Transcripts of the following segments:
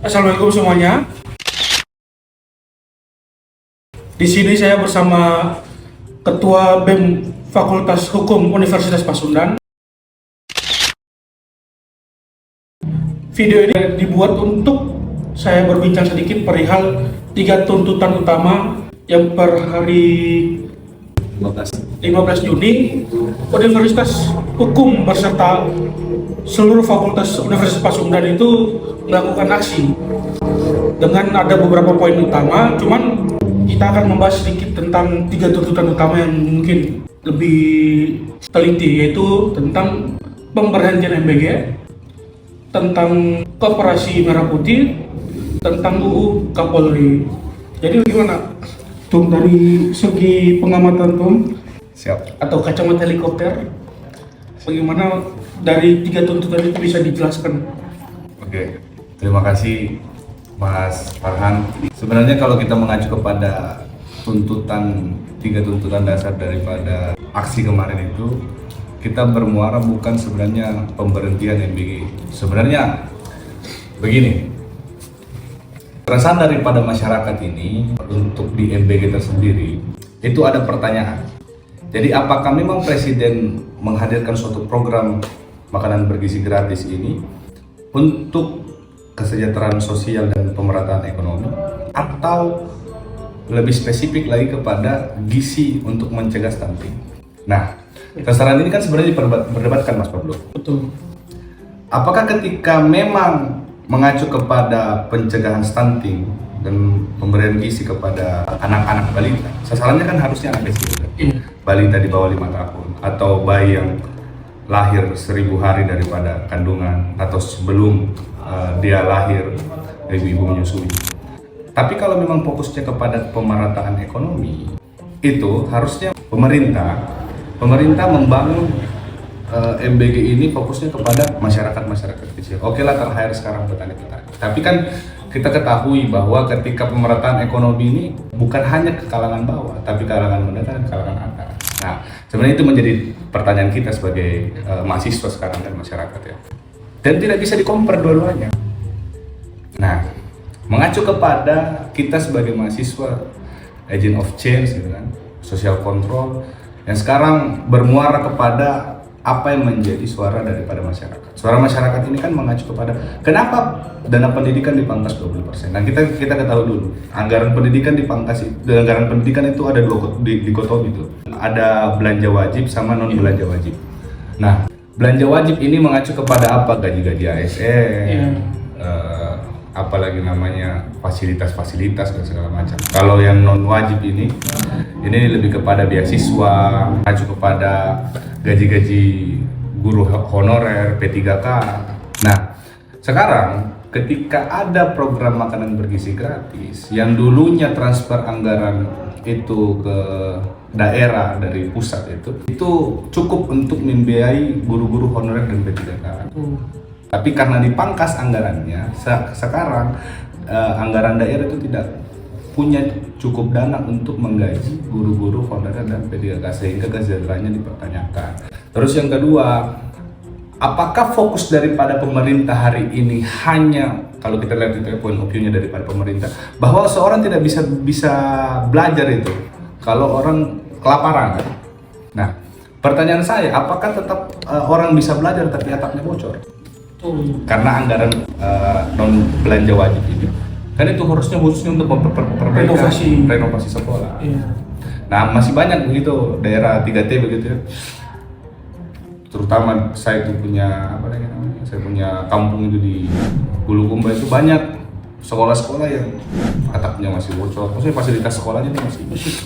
Assalamualaikum semuanya. Di sini saya bersama Ketua BEM Fakultas Hukum Universitas Pasundan. Video ini dibuat untuk saya berbincang sedikit perihal 3 tuntutan utama yang per hari 15 Juni Universitas Hukum beserta seluruh fakultas Universitas Pasundan itu melakukan aksi dengan ada beberapa poin utama. Cuman kita akan membahas sedikit tentang 3 tuntutan utama yang mungkin lebih teliti, yaitu tentang pemberhentian MBG, tentang Koperasi Merah Putih, tentang UU Kapolri. Jadi gimana Tum, dari segi pengamatan Tum? Siap. Atau kacamata helikopter, bagaimana dari 3 tuntutan itu bisa dijelaskan? Oke, terima kasih Mas Farhan. Sebenarnya kalau kita mengacu kepada tuntutan, 3 tuntutan dasar daripada aksi kemarin itu, kita bermuara bukan sebenarnya pemberhentian MBG. Sebenarnya begini, perasaan daripada masyarakat ini untuk di MBG tersendiri itu ada pertanyaan. Jadi apakah memang Presiden menghadirkan suatu program makanan bergizi gratis ini untuk kesejahteraan sosial dan pemerataan ekonomi, atau lebih spesifik lagi kepada gizi untuk mencegah stunting? Nah, kesetaraan ini kan sebenarnya diperdebatkan, Mas Pablo. Betul. Apakah ketika memang mengacu kepada pencegahan stunting dan pemberian gizi kepada anak-anak balita, sasarannya kan harusnya anak kecil, balita di bawah 5 tahun, atau bayi yang lahir 1000 hari daripada kandungan, atau sebelum dia lahir ibu menyusui. Tapi kalau memang fokusnya kepada pemerataan ekonomi, itu harusnya pemerintah membangun MBG ini fokusnya kepada masyarakat kecil. Oke lah, terhayar sekarang petani-petani. Tapi kan kita ketahui bahwa ketika pemerataan ekonomi ini bukan hanya ke kalangan bawah, tapi kalangan menengah dan kalangan atas. Nah, sebenarnya itu menjadi pertanyaan kita sebagai mahasiswa sekarang dan masyarakat ya. Dan tidak bisa dikompar dua-duanya. Nah, mengacu kepada kita sebagai mahasiswa, agent of change gitu kan, social control, yang sekarang bermuara kepada apa yang menjadi suara daripada masyarakat. Suara masyarakat ini kan mengacu kepada kenapa dana pendidikan dipangkas 20%. Nah, kita ketahui dulu, anggaran pendidikan dipangkas, anggaran pendidikan itu ada dikotomi itu. Ada belanja wajib sama non belanja wajib. Nah, belanja wajib ini mengacu kepada apa? Gaji-gaji ASN, apalagi namanya fasilitas-fasilitas dan segala macam. Kalau yang non wajib ini lebih kepada beasiswa, mengacu kepada gaji-gaji guru honorer, P3K. Nah, sekarang ketika ada program makanan bergizi gratis yang dulunya transfer anggaran itu ke daerah dari pusat, itu cukup untuk membiayai guru-guru honorer dan P3K. Tapi karena dipangkas anggarannya, sekarang anggaran daerah itu tidak punya cukup dana untuk menggaji guru-guru honorer dan P3K, sehingga kesejahteraannya dipertanyakan. Terus yang kedua, apakah fokus daripada pemerintah hari ini hanya, kalau kita lihat itu point of view-nya daripada pemerintah, bahwa seorang tidak bisa belajar itu kalau orang kelaparan? Nah, pertanyaan saya, apakah tetap orang bisa belajar tapi atapnya bocor? Karena anggaran non belanja wajib ini kan itu harusnya khususnya untuk renovasi sekolah. Nah, masih banyak begitu daerah 3T begitu ya. Terutama saya itu punya saya punya kampung itu di Bulukumba, itu banyak sekolah-sekolah yang atapnya masih bocor. Maksudnya fasilitas sekolahnya itu masih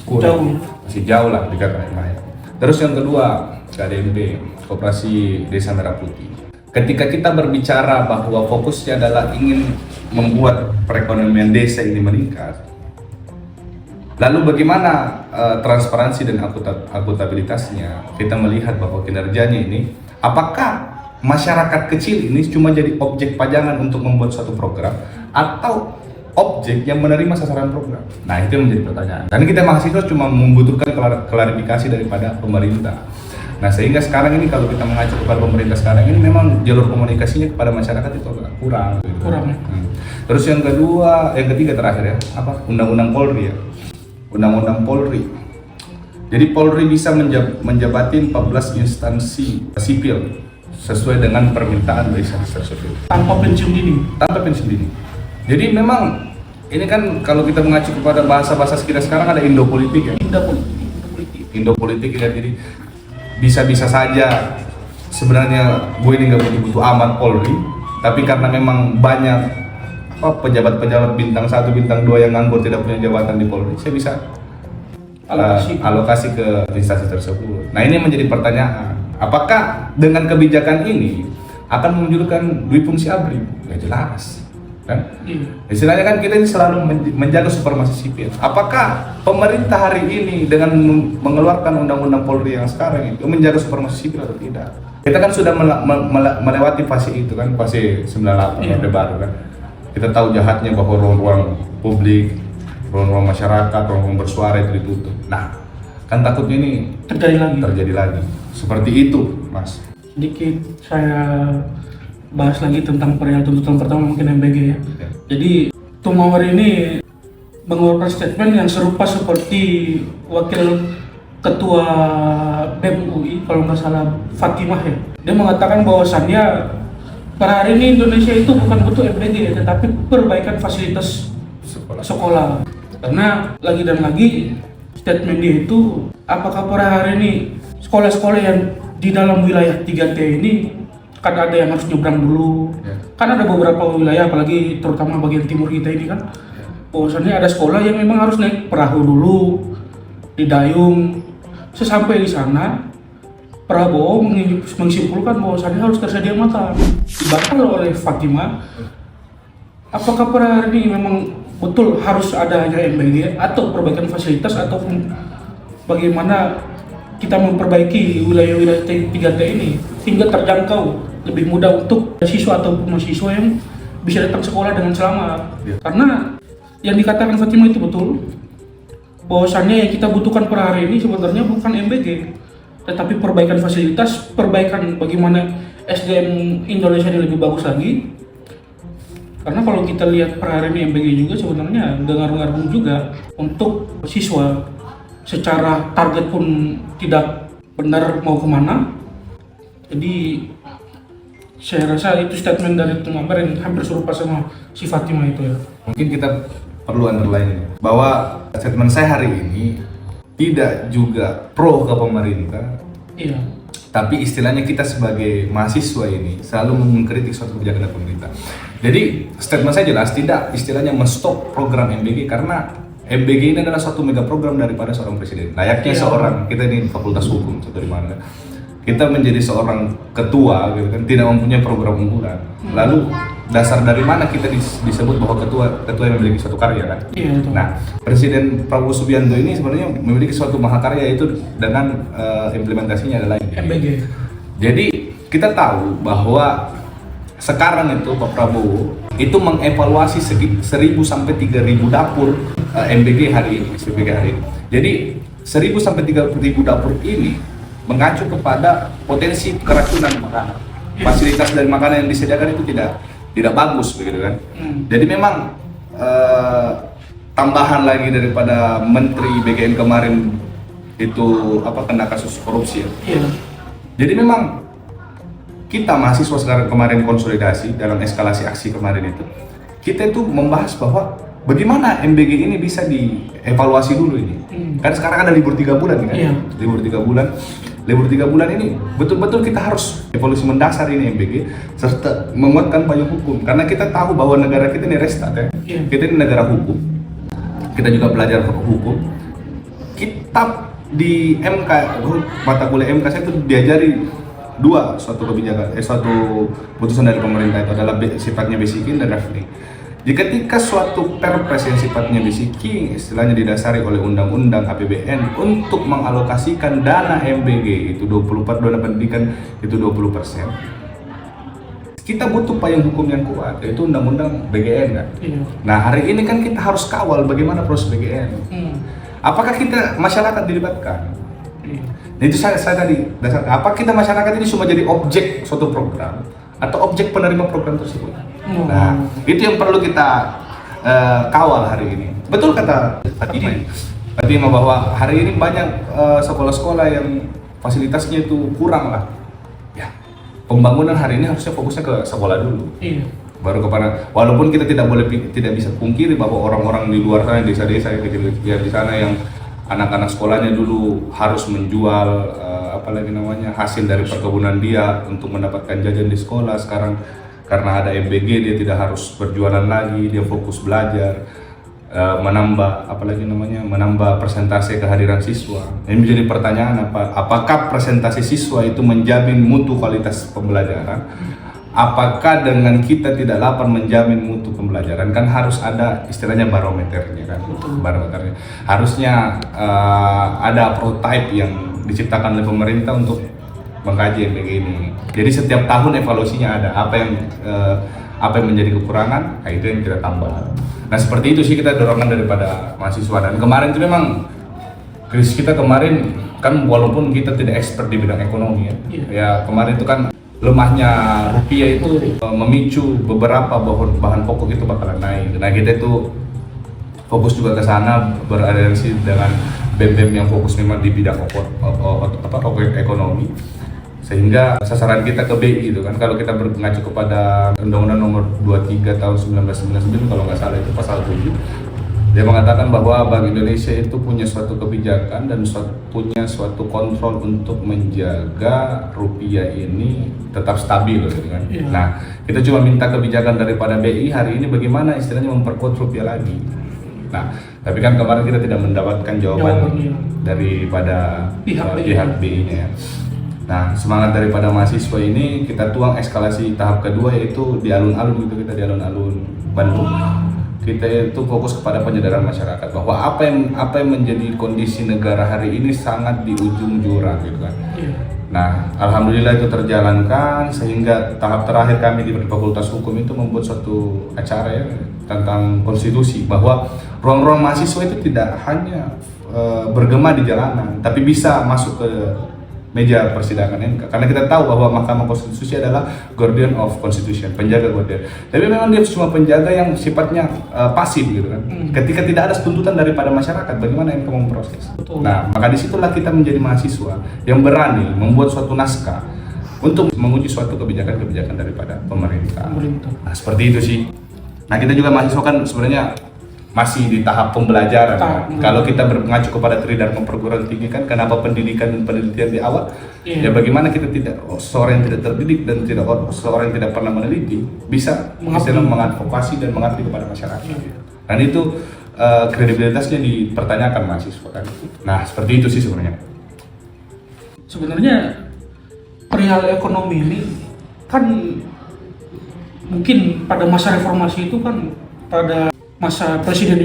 kurang, masih jauh lah dikatakan lain. Terus yang kedua, KDMP, Koperasi Desa Merah Putih. Ketika kita berbicara bahwa fokusnya adalah ingin membuat perekonomian desa ini meningkat, lalu bagaimana transparansi dan akuntabilitasnya? Kita melihat bahwa kinerjanya ini, apakah masyarakat kecil ini cuma jadi objek pajangan untuk membuat suatu program, atau objek yang menerima sasaran program? Nah, itu yang menjadi pertanyaan. Dan kita mahasiswa cuma membutuhkan klarifikasi daripada pemerintah. Nah sehingga sekarang ini kalau kita mengacu kepada pemerintah sekarang ini memang jalur komunikasinya kepada masyarakat itu agak kurang. Gitu. Kurang. Terus yang ketiga terakhir ya, apa? Undang-undang Polri ya. Undang-undang Polri. Jadi Polri bisa menjabatin 14 instansi sipil sesuai dengan permintaan dari instansi tersebut. Tanpa pensiun dini. Tanpa pensiun dini. Jadi memang ini kan kalau kita mengacu kepada bahasa-bahasa kita sekarang ada Indopolitik ya. Indopolitik ya, jadi bisa-bisa saja sebenarnya gue ini nggak butuh amat Polri, tapi karena memang banyak pejabat-pejabat bintang 1, bintang 2 yang nganggur tidak punya jabatan di Polri, saya bisa alokasi ke instansi tersebut. Nah ini menjadi pertanyaan, apakah dengan kebijakan ini akan memunculkan dui fungsi ABRI? Ya jelas, kan? Istilahnya kan kita ini selalu menjaga supremasi sipil. Apakah pemerintah hari ini dengan mengeluarkan undang-undang Polri yang sekarang itu menjaga supremasi sipil atau tidak? Kita kan sudah melewati fase itu kan, fase 98 Orde Baru kan. Kita tahu jahatnya bahwa ruang-ruang publik, ruang-ruang masyarakat, ruang-ruang bersuara itu ditutup. Nah, kan takutnya ini terjadi lagi. Seperti itu, Mas. Sedikit saya bahas lagi tentang perihal tuntutan pertama mungkin MBG ya. Jadi Tumawar ini mengeluarkan statement yang serupa seperti Wakil Ketua BEM UI kalau nggak salah Fatimah ya. Dia mengatakan bahwasannya pada hari ini Indonesia itu bukan butuh MBG ya, tetapi perbaikan fasilitas sekolah. Karena lagi dan lagi statement dia itu, apakah pada hari ini sekolah-sekolah yang di dalam wilayah 3T ini kan ada yang harus nyebrang dulu, kan ada beberapa wilayah apalagi terutama bagian timur kita ini kan, bahwasannya ada sekolah yang memang harus naik perahu dulu, didayung. Sesampai di sana, Prabowo menyimpulkan bahwasannya harus tersedia makan. Dibantah oleh Fatimah, apakah pada hari ini memang betul harus ada hanya MBG atau perbaikan fasilitas atau bagaimana kita memperbaiki wilayah-wilayah 3T ini hingga terjangkau lebih mudah untuk siswa atau mahasiswa yang bisa datang sekolah dengan selamat. Karena yang dikatakan Fatimah itu betul, bahwasannya yang kita butuhkan per hari ini sebenarnya bukan MBG, tetapi perbaikan fasilitas, perbaikan bagaimana SDM Indonesia ini lebih bagus lagi. Karena kalau kita lihat per hari ini MBG juga sebenarnya dengar-dengar juga untuk siswa secara target pun tidak benar mau kemana. Jadi saya rasa itu statement dari Tumawar yang hampir serupa sama si Fatimah itu ya. Mungkin kita perlu underline bahwa statement saya hari ini tidak juga pro ke pemerintah. Iya. Tapi istilahnya kita sebagai mahasiswa ini selalu mengkritik suatu kebijakan dari pemerintah. Jadi statement saya jelas tidak istilahnya menstop program MBG karena MBG ini adalah suatu mega program daripada seorang presiden. Layaknya seorang, kita ini fakultas hukum atau dari mana, kita menjadi seorang ketua gitu kan, tidak mempunyai program unggulan. Lalu dasar dari mana kita disebut bahwa ketua yang memiliki suatu karya kan? Iya, betul. Nah, Presiden Prabowo Subianto ini sebenarnya memiliki suatu mahakarya yaitu dengan implementasinya adalah MBG. Jadi kita tahu bahwa sekarang itu Pak Prabowo itu mengevaluasi 1.000 sampai 3.000 dapur MBG hari ini, SPBG hari ini. Jadi 1.000 sampai 3.000 dapur ini mengacu kepada potensi keracunan makanan. Fasilitas dari makanan yang disediakan itu tidak bagus begitu kan. Jadi memang tambahan lagi daripada Menteri BKN kemarin itu kena kasus korupsi ya. Iya. Jadi memang kita mahasiswa sekarang kemarin konsolidasi dalam eskalasi aksi kemarin itu, kita itu membahas bahwa bagaimana MBG ini bisa dievaluasi dulu ini. Kan sekarang ada libur 3 bulan kan? Iya. Libur 3 bulan. Libur 3 bulan ini betul-betul kita harus evaluasi mendasar ini MBG serta menguatkan payung hukum karena kita tahu bahwa negara kita ini restat ya. Iya. Kita ini negara hukum. Kita juga belajar hukum. Kitab di MK, mata kuliah MK saya itu diajari suatu kebijakan, suatu putusan dari pemerintah itu adalah sifatnya basic dan drafting. Jadi ketika suatu perpres yang sifatnya basic, istilahnya didasari oleh undang-undang APBN untuk mengalokasikan dana MBG itu 20% dana pendidikan itu 20%. Kita butuh payung hukum yang kuat, yaitu undang-undang BGN kan. Iya. Nah hari ini kan kita harus kawal bagaimana proses BGN. Apakah kita masyarakat dilibatkan? Nah, itu saya tadi dasar apa kita masyarakat ini cuma jadi objek suatu program atau objek penerima program tersebut. Nah, itu yang perlu kita kawal hari ini. Betul kata Fatima bahwa hari ini banyak sekolah-sekolah yang fasilitasnya itu kurang lah. Ya, pembangunan hari ini harusnya fokusnya ke sekolah dulu. Baru kepada, walaupun kita tidak bisa pungkiri bahwa orang-orang di luar sana, desa-desa yang kecil-kecil di sana yang anak-anak sekolahnya dulu harus menjual hasil dari perkebunan dia untuk mendapatkan jajan di sekolah. Sekarang karena ada MBG dia tidak harus berjualan lagi, dia fokus belajar, menambah persentase kehadiran siswa. Ini menjadi pertanyaan, apakah presentasi siswa itu menjamin mutu kualitas pembelajaran? Apakah dengan kita tidak dapat menjamin mutu pembelajaran? Kan harus ada istilahnya barometernya kan. Barometernya harusnya ada prototipe yang diciptakan oleh pemerintah untuk mengkaji MBG ini. Jadi setiap tahun evaluasinya ada apa yang menjadi kekurangan, nah itu yang kita tambah. Nah seperti itu sih kita dorongan daripada mahasiswa. Dan kemarin itu memang krisis kita kemarin kan, walaupun kita tidak expert di bidang ekonomi ya kemarin itu kan lemahnya rupiah itu memicu beberapa bahan pokok itu bakalan naik. Nah kita itu fokus juga ke sana, beraliansi dengan BEM yang fokus memang di bidang ekonomi, sehingga sasaran kita ke BI itu kan, kalau kita mengacu kepada Undang-Undang Nomor 23 tahun 1999 kalau nggak salah itu pasal 7, dia mengatakan bahwa Bank Indonesia itu punya suatu kebijakan dan punya suatu kontrol untuk menjaga rupiah ini tetap stabil gitu kan. Nah, kita cuma minta kebijakan daripada BI hari ini bagaimana istilahnya memperkuat rupiah lagi. Nah, tapi kan kemarin kita tidak mendapatkan jawaban daripada pihak BI-nya ya. Nah, semangat daripada mahasiswa ini kita tuang eskalasi tahap kedua, yaitu di alun-alun gitu, kita di alun-alun Bandung. Kita itu fokus kepada penyadaran masyarakat bahwa apa yang menjadi kondisi negara hari ini sangat di ujung jurang gitu kan. Nah, alhamdulillah itu terjalankan, sehingga tahap terakhir kami di Fakultas Hukum itu membuat suatu acara ya tentang konstitusi, bahwa ruang-ruang mahasiswa itu tidak hanya bergema di jalanan, tapi bisa masuk ke meja persidangan MK, karena kita tahu bahwa Mahkamah Konstitusi adalah guardian of constitution, penjaga guardian. Tapi memang dia cuma penjaga yang sifatnya pasif gitu kan. Ketika tidak ada tuntutan daripada masyarakat, bagaimana MK memproses? Nah, maka disitulah kita menjadi mahasiswa yang berani membuat suatu naskah untuk menguji suatu kebijakan-kebijakan daripada pemerintah. Nah, seperti itu sih. Nah, kita juga mahasiswa kan sebenarnya masih di tahap pembelajaran. Kalau kita mengacu kepada tridharma perguruan tinggi kan, kenapa pendidikan dan penelitian di awal? Ya bagaimana kita tidak, seorang yang tidak terdidik dan seorang yang tidak pernah meneliti bisa mengadvokasi dan mengabdi kepada masyarakat. Dan itu kredibilitasnya dipertanyakan mahasiswa kan. Nah seperti itu sih sebenarnya. Sebenarnya perihal ekonomi ini kan mungkin pada masa reformasi itu kan, pada masa presiden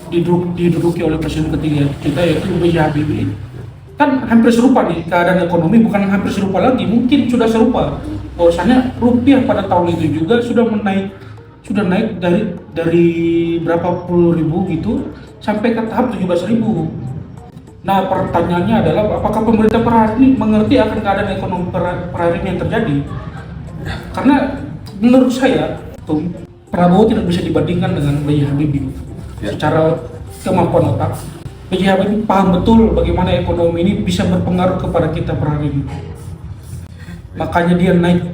diduduki oleh presiden ketiga kita yaitu B.J. Habibie, kan hampir serupa nih keadaan ekonomi, bukan hampir serupa lagi, mungkin sudah serupa. Bahwasanya rupiah pada tahun itu juga sudah naik dari berapa puluh ribu gitu sampai ke tahap 17.000. Nah pertanyaannya adalah apakah pemerintah per hari ini mengerti akan keadaan ekonomi per hari ini yang terjadi? Karena menurut saya Prabowo tidak bisa dibandingkan dengan B.J. Habibie secara kemampuan otak. B.J. Habibie paham betul bagaimana ekonomi ini bisa berpengaruh kepada kita per hari ini. Makanya dia naik,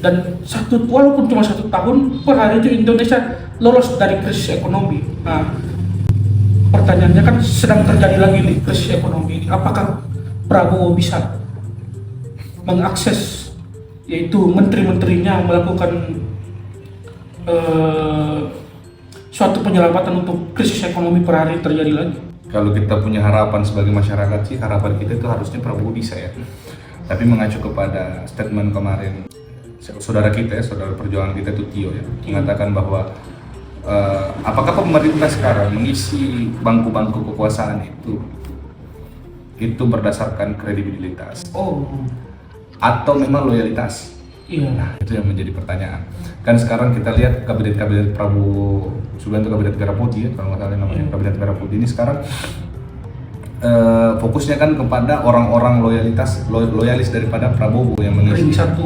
dan walaupun cuma 1 tahun, per hari itu Indonesia lolos dari krisis ekonomi. Nah, pertanyaannya kan sedang terjadi lagi nih krisis ekonomi ini. Apakah Prabowo bisa mengakses, yaitu menteri-menterinya melakukan suatu penyelamatan untuk krisis ekonomi per hari terjadi lagi? Kalau kita punya harapan sebagai masyarakat sih, harapan kita itu harusnya Prabowo bisa ya. Tapi mengacu kepada statement kemarin saudara kita ya, saudara perjuangan kita itu Tio ya, mengatakan bahwa apakah pemerintah sekarang mengisi bangku-bangku kekuasaan itu berdasarkan kredibilitas atau memang loyalitas? Nah, itu yang menjadi pertanyaan. Kan sekarang kita lihat kabinet Prabowo Subianto, kabinet Merah Putih ya, kalau nggak salah namanya kabinet Merah Putih ini sekarang fokusnya kan kepada orang-orang loyalis daripada Prabowo yang mengisi Ring satu.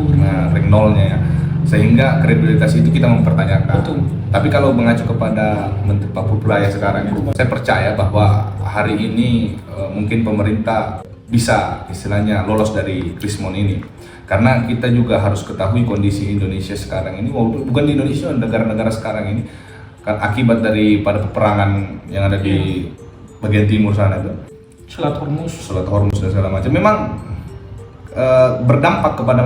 ring nolnya ya, sehingga kredibilitas itu kita mempertanyakan. Betul. Tapi kalau mengacu kepada Menteri Papua sekarang itu, saya percaya bahwa hari ini mungkin pemerintah bisa istilahnya lolos dari krismon ini, karena kita juga harus ketahui kondisi Indonesia sekarang ini, bukan di Indonesia, negara-negara sekarang ini kan akibat daripada peperangan yang ada di bagian timur sana itu, Selat Hormuz dan segala macam, memang berdampak kepada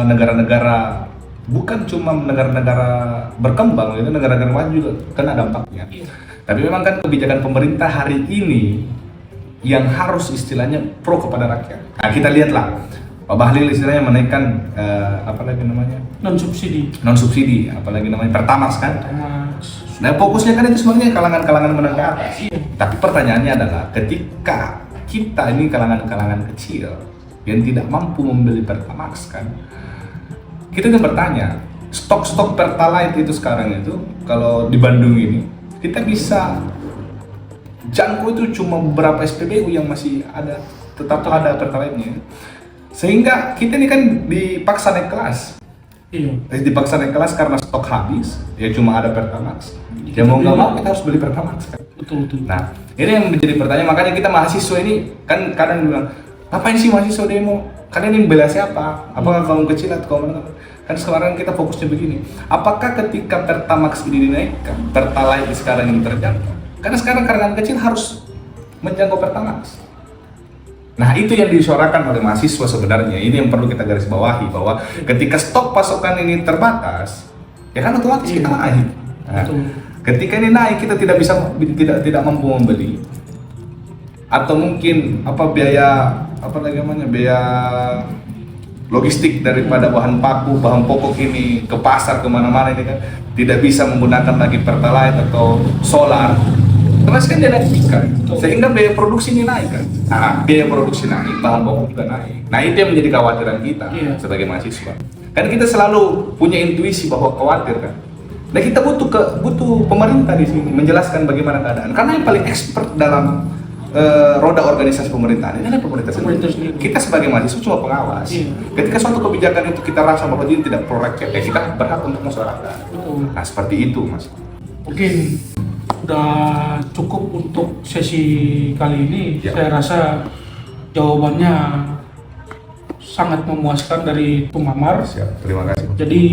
negara-negara, bukan cuma negara-negara berkembang, itu negara-negara maju juga kena dampaknya. Tapi memang kan kebijakan pemerintah hari ini yang harus istilahnya pro kepada rakyat. Nah, kita lihatlah Pak Bahlil istilahnya menaikkan non subsidi, apalagi namanya Pertamax kan. Nah, fokusnya kan itu sebenarnya kalangan-kalangan menengah ke atas. Tapi pertanyaannya adalah ketika kita ini kalangan-kalangan kecil yang tidak mampu membeli Pertamax kan, kita kan bertanya, stok-stok Pertalite itu sekarang itu kalau di Bandung ini kita bisa jangkau itu cuma beberapa SPBU yang masih ada, tetap ada Pertalite-nya. Sehingga kita ini kan dipaksa naik kelas. Dipaksa naik kelas karena stok habis, ya cuma ada Pertamax. Ya mau nggak mau kita harus beli Pertamax kan. Betul. Nah, ini yang menjadi pertanyaan, makanya kita mahasiswa ini kan kadang bilang, ngapain sih mahasiswa demo? Kalian ini bela siapa? Apakah kaum kecil atau kaum menengah? Kan sekarang kita fokusnya begini, apakah ketika Pertamax ini dinaikkan, Pertalite sekarang ini terjangkau? Karena sekarang kalangan kecil harus menjangkau Pertamax. Nah, itu yang disuarakan oleh mahasiswa sebenarnya. Ini yang perlu kita garis bawahi, bahwa ketika stok pasokan ini terbatas, ya kan otomatis kita naik. Nah, ketika ini naik, kita tidak mampu membeli, atau mungkin biaya logistik daripada bahan pokok ini ke pasar kemana-mana ini kan tidak bisa menggunakan lagi Pertalite atau solar. Terus kan dia naikkan, sehingga biaya produksi ini naik kan. Nah, biaya produksi naik, bahan pokok juga naik. Nah, itu yang menjadi kekhawatiran kita sebagai mahasiswa. Kan kita selalu punya intuisi bahwa khawatir kan. Nah, kita butuh pemerintah di sini menjelaskan bagaimana keadaan. Karena yang paling expert dalam roda organisasi pemerintahan ini adalah pemerintah sendiri. Kita sebagai mahasiswa cuma pengawas. Ketika suatu kebijakan itu kita rasa bahwa ini tidak pro rakyat, ya kita berhak untuk masyarakat. Nah, seperti itu, Mas. Mungkin udah cukup untuk sesi kali ini. Saya rasa jawabannya sangat memuaskan dari Tung Mamar. Siap, terima kasih. Jadi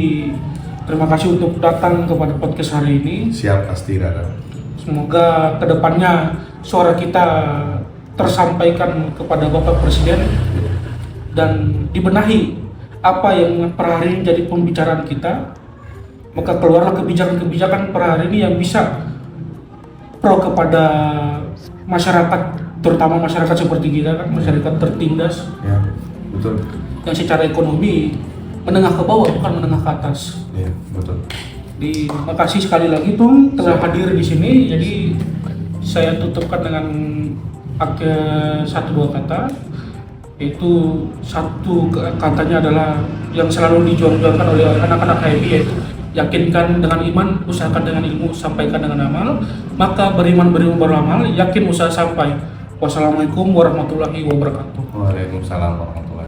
terima kasih untuk datang kepada podcast hari ini. Siap, pasti Rada. Semoga kedepannya suara kita tersampaikan kepada Bapak Presiden dan dibenahi apa yang per hari ini jadi pembicaraan kita. Maka keluarlah kebijakan-kebijakan per hari ini yang bisa pro kepada masyarakat, terutama masyarakat seperti kita kan, masyarakat tertindas. Ya, betul. Yang secara ekonomi menengah ke bawah, bukan menengah ke atas. Iya, betul. Terima kasih sekali lagi Tung telah hadir di sini. Jadi saya tutupkan dengan satu dua kata, yaitu satu katanya adalah yang selalu dijuang-juangkan oleh anak-anak HMI, yaitu yakinkan dengan iman, usahakan dengan ilmu, sampaikan dengan amal, maka beriman beramal, yakin usaha sampai. Wassalamualaikum warahmatullahi wabarakatuh. Waalaikumsalam warahmatullahi wabarakatuh.